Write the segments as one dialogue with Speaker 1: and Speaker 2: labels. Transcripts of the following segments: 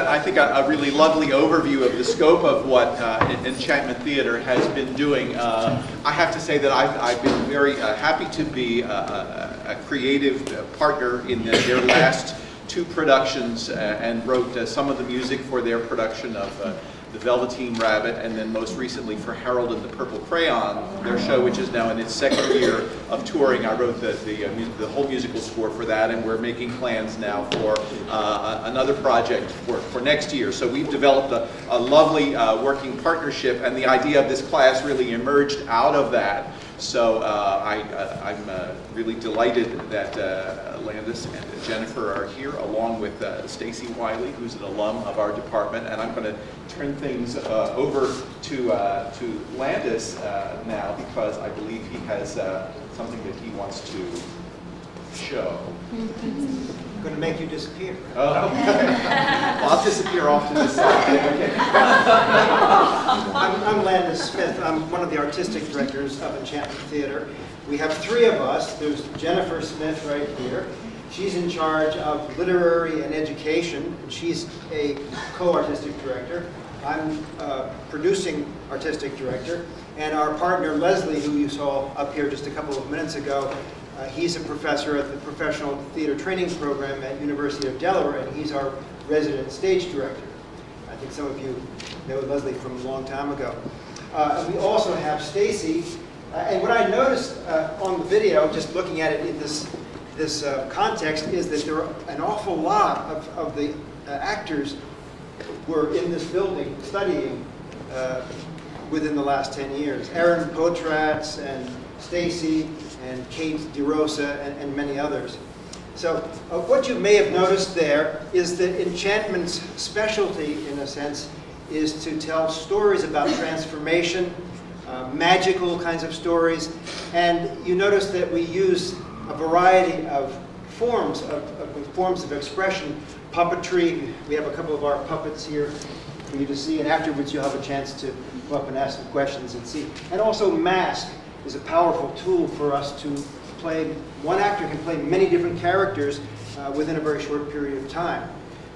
Speaker 1: I think, a really lovely overview of the scope of what Enchantment Theater has been doing. I have to say that I've been very happy to be a creative partner in their last 2 productions and wrote some of the music for their production of The Velveteen Rabbit, and then most recently for Harold and the Purple Crayon, their show, which is now in its 2nd year of touring. I wrote the whole musical score for that, and we're making plans now for another project for next year. So we've developed a lovely working partnership, and the idea of this class really emerged out of that. So I'm really delighted that Landis and Jennifer are here, along with Stacy Wylie, who's an alum of our department. And I'm going to turn things over to Landis now, because I believe he has something that he wants to show.
Speaker 2: I'm going to make you disappear.
Speaker 1: Oh, okay. Well, I'll disappear off to the side. Okay.
Speaker 2: I'm Landis Smith. I'm one of the artistic directors of Enchantment Theater. We have 3 of us. There's Jennifer Smith right here. She's in charge of literary and education, and she's a co-artistic director. I'm producing artistic director, and our partner Leslie, who you saw up here just a couple of minutes ago, he's a professor at the Professional Theater Training Program at University of Delaware, and he's our resident stage director. I think some of you know Leslie from a long time ago. And we also have Stacy. And what I noticed on the video, just looking at it in this context, is that there are an awful lot of the actors were in this building studying within the last 10 years. Aaron Potratz and Stacy and Kate DeRosa and many others. So what you may have noticed there is that Enchantment's specialty, in a sense, is to tell stories about transformation, magical kinds of stories. And you notice that we use a variety of forms of expression. Puppetry, we have a couple of our puppets here for you to see, and afterwards you'll have a chance to go up and ask some questions and see. And also mask is a powerful tool for us to play. One actor can play many different characters within a very short period of time.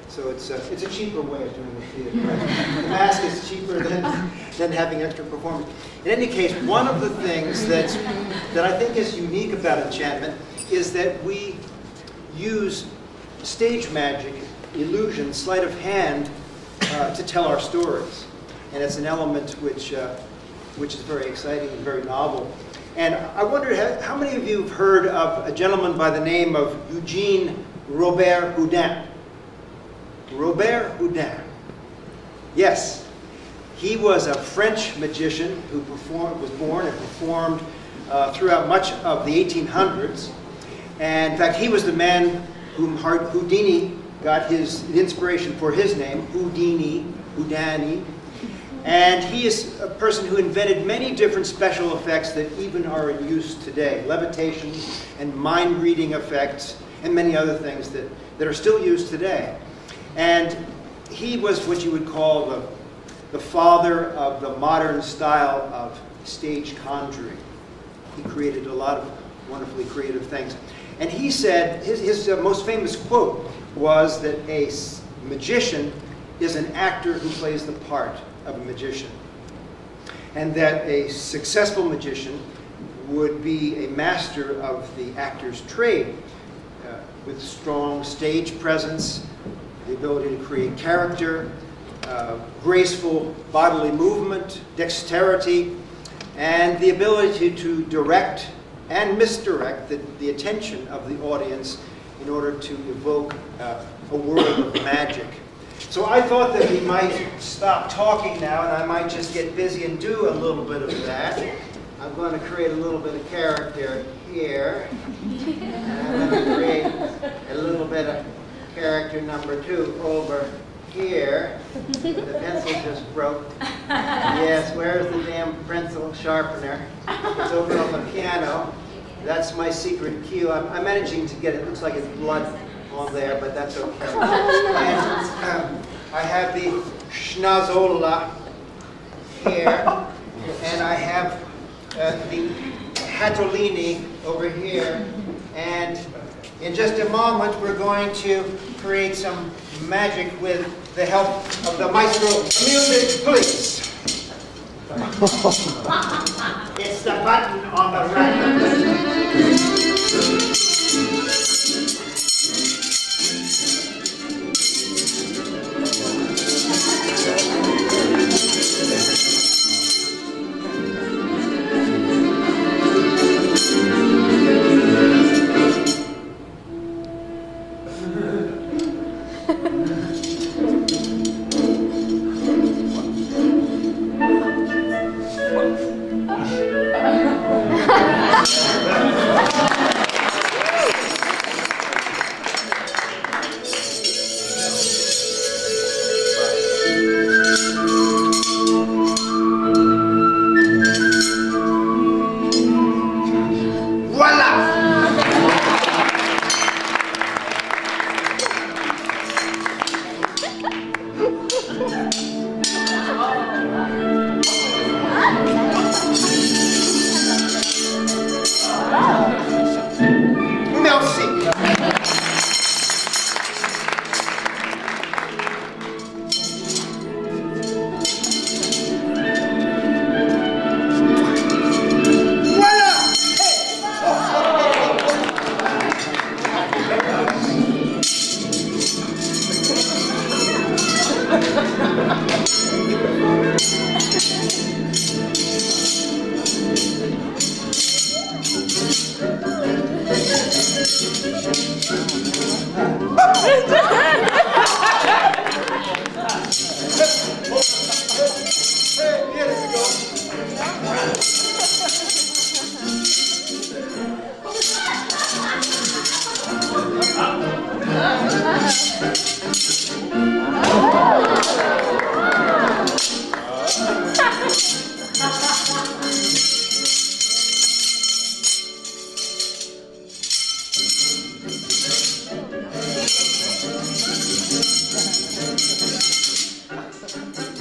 Speaker 2: So it's a cheaper way of doing the theater. Right? The mask is cheaper than having extra performers. In any case, one of the things that I think is unique about Enchantment is that we use stage magic, illusion, sleight of hand to tell our stories. And it's an element which is very exciting and very novel. And I wondered, how many of you have heard of a gentleman by the name of Eugene Robert Houdin? Robert Houdin. Yes. He was a French magician who was born and performed throughout much of the 1800s. And in fact, he was the man whom Houdini got his inspiration for his name, Houdini. And he is a person who invented many different special effects that even are in use today. Levitation and mind-reading effects and many other things that are still used today. And he was what you would call the father of the modern style of stage conjuring. He created a lot of wonderfully creative things. And he said, his most famous quote was that a magician is an actor who plays the part of a magician. And that a successful magician would be a master of the actor's trade, with strong stage presence, the ability to create character, graceful bodily movement, dexterity, and the ability to direct and misdirect the attention of the audience in order to evoke a world of magic. So I thought that we might stop talking now, and I might just get busy and do a little bit of that. I'm going to create a little bit of character here, and I'm going to create a little bit of character number 2 over here. The pencil just broke. Yes, where's the damn pencil sharpener? It's over on the piano. That's my secret cue. I'm managing to get it. Looks like it's blood on there, but that's okay. And I have the schnazola here, and I have the hatolini over here. And in just a moment, we're going to create some magic with the help of the maestro. Music, please. It's the button on the right.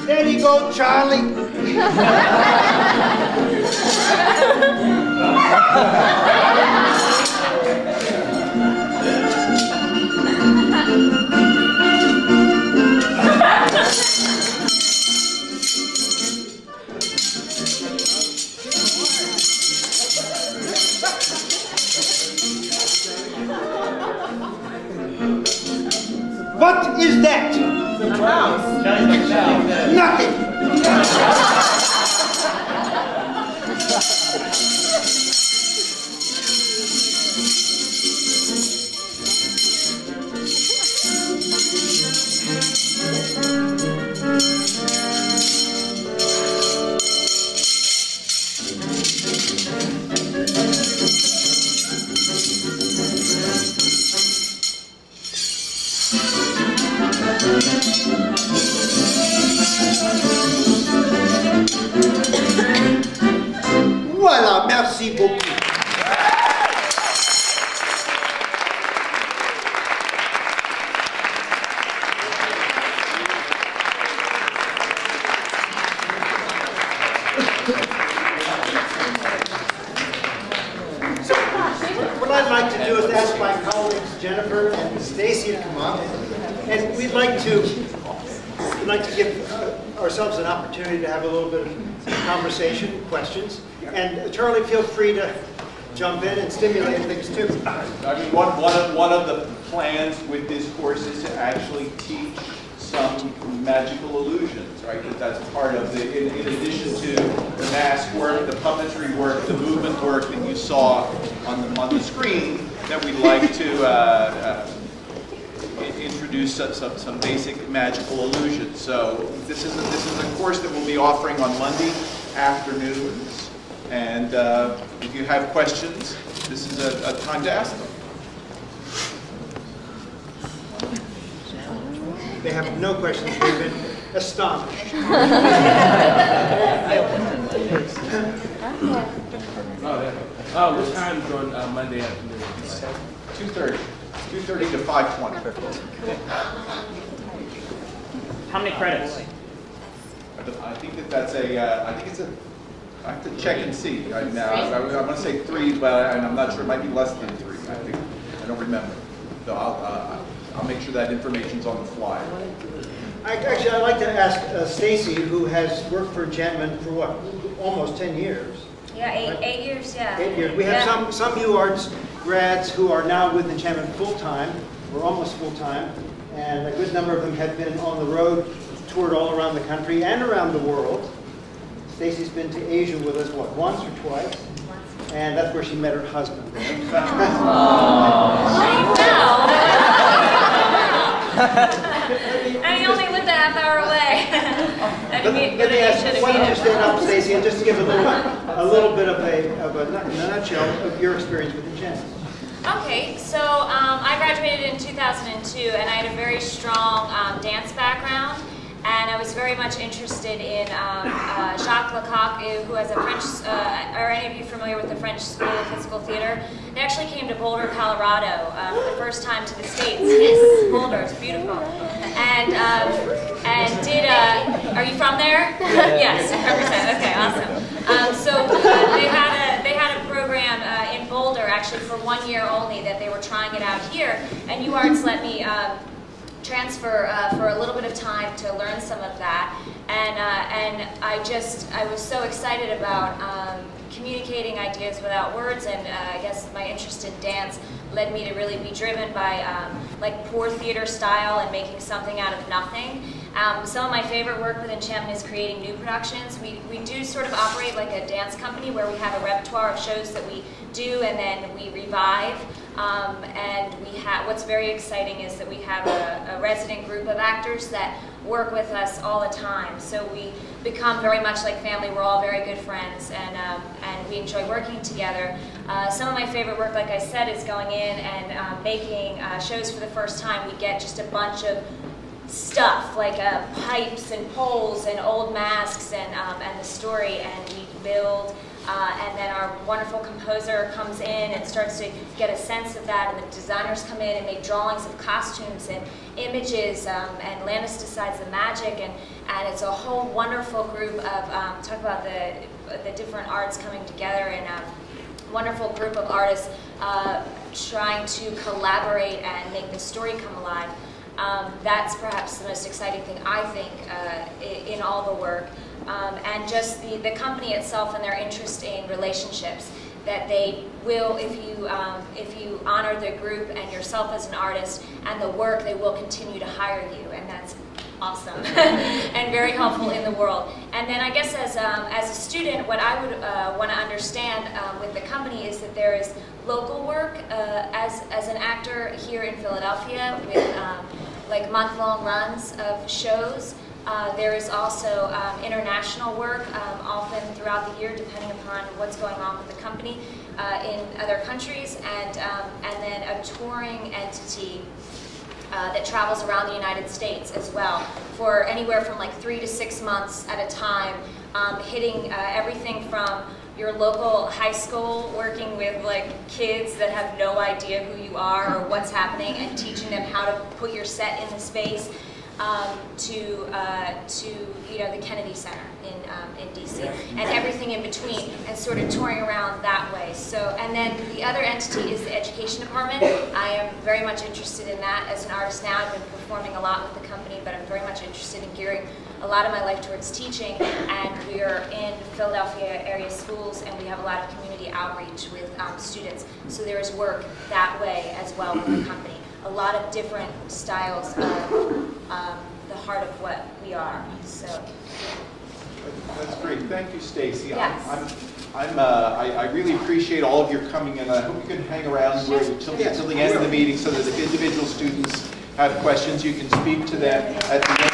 Speaker 2: There you go, Charlie. What is that?
Speaker 3: The mouse.
Speaker 2: Nothing. Voilà, merci beaucoup. So, what I'd like to do is ask my colleagues Jennifer and Stacy to come up, and we'd like to give ourselves an opportunity to have a little bit of conversation, questions, and Charlie, feel free to jump in and stimulate things too.
Speaker 1: I mean, one of the plans with this course is to actually teach some magical illusions, right? Because that's part of the, in addition to the mask work, the puppetry work, the movement work that you saw on the screen, that we'd like to introduce some basic magical illusions. So this is a course that we'll be offering on Monday afternoons, and if you have questions, this is a time to ask them.
Speaker 2: They have no questions. They've been astonished.
Speaker 3: What time's on Monday afternoon?
Speaker 1: 2:30. 2:30 to 5:20.
Speaker 4: How many credits?
Speaker 1: I think that's I have to check and see. I want to say 3, but I'm not sure. It might be less than 3. I don't remember. So I'll make sure that information's on the flyer.
Speaker 2: Actually, I'd like to ask Stacy, who has worked for Enchantment for what, almost 10 years?
Speaker 4: Yeah, eight years, yeah.
Speaker 2: 8 years. We have some UArts grads who are now with Enchantment full-time, or almost full-time, and a good number of them have been on the road, toured all around the country and around the world. Stacy's been to Asia with us, what, once or twice? And that's where she met her husband.
Speaker 4: And he only lived a half hour away.
Speaker 2: Let me ask, why don't you stand up, Stacy, and just give a little bit of a nutshell of your experience with Enchantment.
Speaker 4: Okay, so I graduated in 2002, and I had a very strong dance background. And I was very much interested in Jacques Lecoq, who has a French, are any of you familiar with the French School of Physical Theater? They actually came to Boulder, Colorado for the first time to the States. Yes, Boulder, it's beautiful. And did, are you from there? Yes, 100%, okay, awesome. So they had a program in Boulder, actually for 1 year only, that they were trying it out here. And UArts let me transfer for a little bit of time to learn some of that, and I was so excited about communicating ideas without words, and I guess my interest in dance led me to really be driven by like poor theater style and making something out of nothing. Some of my favorite work with Enchantment is creating new productions. We do sort of operate like a dance company where we have a repertoire of shows that we do and then we revive. And we have, what's very exciting is that we have a resident group of actors that work with us all the time. So we become very much like family. We're all very good friends, and we enjoy working together. Some of my favorite work, like I said, is going in and making shows for the first time. We get just a bunch of stuff like pipes and poles and old masks and the story, and we build. And then our wonderful composer comes in and starts to get a sense of that, and the designers come in and make drawings of costumes and images, and Landis decides the magic, and it's a whole wonderful group of, talk about the different arts coming together, and a wonderful group of artists trying to collaborate and make the story come alive. That's perhaps the most exciting thing, I think, in all the work. And just the company itself and their interest in relationships, that they will, if you honor the group and yourself as an artist and the work, they will continue to hire you, and that's awesome and very helpful in the world. And then I guess as a student, what I would want to understand with the company is that there is local work as an actor here in Philadelphia with like month-long runs of shows. There is also international work, often throughout the year, depending upon what's going on with the company in other countries, and then a touring entity that travels around the United States as well, for anywhere from like 3 to 6 months at a time, hitting everything from your local high school, working with like kids that have no idea who you are or what's happening, and teaching them how to put your set in the space, to the Kennedy Center in DC, and everything in between, and sort of touring around that way. So, and then the other entity is the education department. I am very much interested in that as an artist now. I've been performing a lot with the company, but I'm very much interested in gearing a lot of my life towards teaching, and we are in Philadelphia area schools, and we have a lot of community outreach with students. So there is work that way as well with the company. A lot of different styles of the heart of what we are. So
Speaker 1: that's great. Thank you, Stacy.
Speaker 4: Yes.
Speaker 1: I really appreciate all of your coming, and I hope you can hang around until the end of the meeting, so that if individual students have questions, you can speak to them at the end.